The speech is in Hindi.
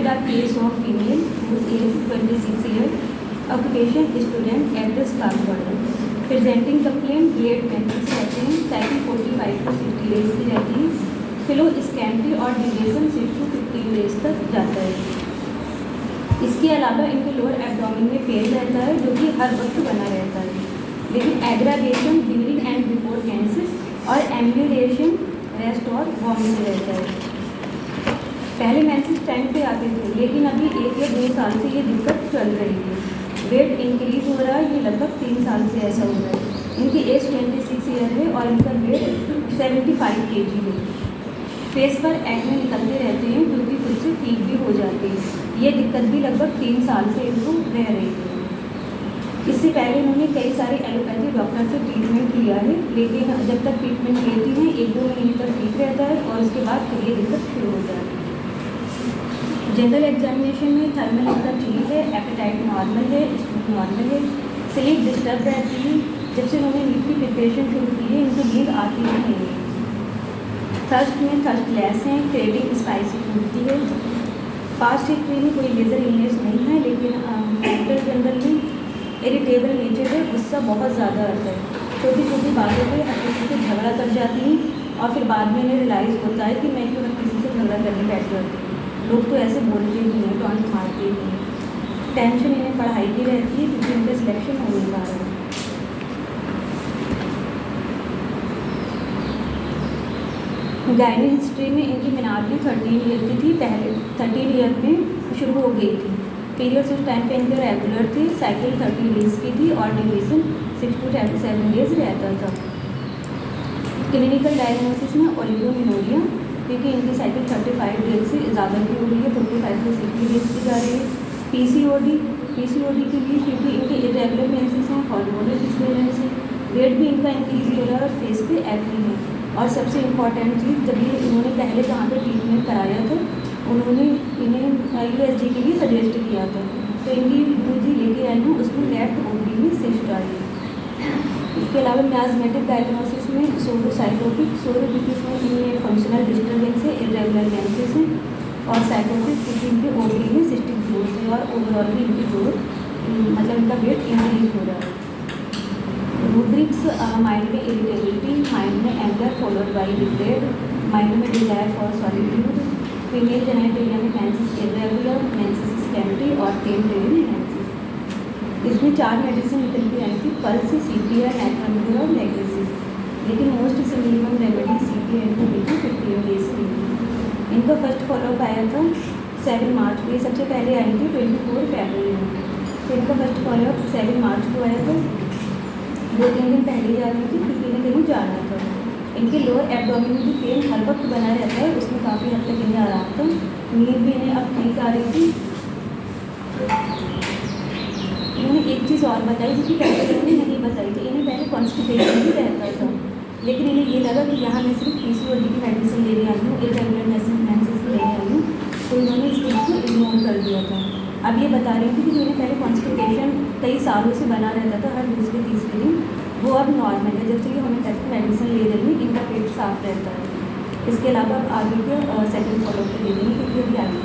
presented a case of female whose age 26 years, occupation student, address Kathmandu, presenting complaint late menses रहते हैं, साइकिल 45 to 60 डेज की रहती है, फिलो स्कैम्पी और ड्यूरेशन 6 to 15 डेज तक जाता है। इसके अलावा इनके लोअर एब्डोमेन में पेन रहता है जो कि हर वक्त बना रहता है, लेकिन aggravation during and before menses और एम्ब्यूलेशन रेस्ट और वॉमिटिंग रहता है। पहले मेंसेस टाइम पे आते थे, लेकिन अभी 1 या 2 साल से ये दिक्कत चल रही है। वेट इंक्रीज हो रहा है, ये लगभग 3 साल से ऐसा हो रहा है। इनकी एज 26 ईयर है और इनका वेट 75 kg है। फेस पर एक्ने निकलते रहते हैं जो कि खुद से ठीक भी हो जाते हैं। ये दिक्कत भी लगभग 3 साल से इनको रह रही है। इससे पहले इन्होंने कई सारे एलोपैथी डॉक्टर से ट्रीटमेंट लिया है, लेकिन जब तक ट्रीटमेंट लेती हैं 1-2 महीने तक ठीक रहता है और उसके बाद फिर ये दिक्कत शुरू हो जाती है। जनरल एग्जामिनेशन में थर्मल इनका ठीक है, एपेटाइट नॉर्मल है, स्लीप नॉर्मल है, स्लीप डिस्टर्ब रहती है। जब से उन्होंने नीट की प्रिपरेशन शुरू की है इनको नींद आती ही नहीं है। थर्स्ट में थर्स्ट लेस है, क्रेविंग स्पाइसी फूड की है। पास्ट हिस्ट्री में कोई लेजर इलनेस नहीं है, लेकिन मेंटल जनरली इरिटेबल नेचर है, गुस्सा बहुत ज़्यादा आता है। छोटी छोटी बातों पर हर किसी से झगड़ा कर जाती हैं और फिर बाद में इन्हें रियलाइज़ होता है कि मैं क्यों हर किसी से झगड़ा करने बैठ जाती हूँ। लोग तो ऐसे बोलते ही हैं, टॉन्ट मारते ही हैं। टेंशन इन्हें पढ़ाई की रहती है क्योंकि इनका सिलेक्शन हो नहीं पा रहा है। गायनी हिस्ट्री में इनकी मिनार्की 13 ईयर की थी, पहले 13 ईयर में शुरू हो गई थी। पीरियड्स उस टाइम पे इनके रेगुलर थे, साइकिल 30 डेज की थी और ड्यूरेशन 6 to 7 डेज रहता था। क्लिनिकल डायग्नोसिस में ओलिगोमेनोरिया, क्योंकि इनकी साइकिल 35 डेज से ज़्यादा की हो रही है, 45 से 60 डेज की जा रही है। पीसीओडी के लिए क्योंकि इनके इरेगुलर मेंसेस हैं, हार्मोनल डिसबैलेंस है, वेट भी इनका इंक्रीज हो रहा है और फेस पे एक्ने है। और सबसे इम्पॉर्टेंट चीज़, जब ये इन्होंने पहले जहाँ पे ट्रीटमेंट कराया था उन्होंने इन्हें यूएसजी के लिए सजेस्ट किया था, तो इनकी यूजी लेके आई हूँ, उसमें लेफ्ट ओवरी में सिस्ट आई है। इसके अलावा मियाज़मेटिक डायग्नोसिस में सोरोसाइटोपिक में इनमें फंक्शनल डिस्टर्बेंस है, इरेगुलर मेंसेस हैं और साइकोसिस क्योंकि इनके ओवरी में सिस्टिक ग्रोथ है और ओवरऑल भी इनकी ग्रोथ मतलब इनका वेट इंक्रीज हो रहा है। रूब्रिक्स माइंड में इरिटेबिलिटी, माइंड में anger followed by regret, mind में desire for solitude, female genitalia में मेंसेस इरेगुलर, मेंसेस स्कैम्पी और टेम्परेरी मेंसेस। इसमें 4 मेडिसिन निकल के आई थी, पल्स, CPR, नाइट्रोमीटर और नेग्रेसिस, लेकिन मोस्ट सिमिलर रेमेडी CPR को मिलती 15 डेज की। इनका फर्स्ट फॉलोअप आया था 7 मार्च को, ये सबसे पहले आई थी 24 फरवरी में। तो इनका फर्स्ट फॉलोअप 7 मार्च को आया था, 2-3 दिन पहले जा रही थी क्योंकि इन्हें कहीं जाना था। इनके लोअर एब्डोमेन में जो पेन हर वक्त बना रहता है उसमें काफ़ी हद तक इन्हें आराम था। नींद भी इन्हें अब ठीक आ रही थी। इन्होंने एक चीज़ और बताई जो कि पहले इन्होंने नहीं बताई थी, इन्हें पहले कॉन्स्टिपेशन भी रहता था, लेकिन इन्हें ये लगा कि यहाँ मैं सिर्फ पीसीओडी की मेडिसिन ले आई हूँ, इरेगुलर मेंसेस की ले आई हूँ, तो इन्होंने इस चीज़ को इग्नोर कर दिया था। अब ये बता रही थी कि जो इन्हें पहले कॉन्स्टिपेशन कई सालों से बना रहता था हर दूसरे-तीसरे दिन, वो अब नॉर्मल है। जब से ये होम्योपैथिक मेडिसिन ले रही है इनका पेट साफ रहता है। इसके अलावा आगे के सेकंड फॉलोअप ले लेंगे क्योंकि अभी आगे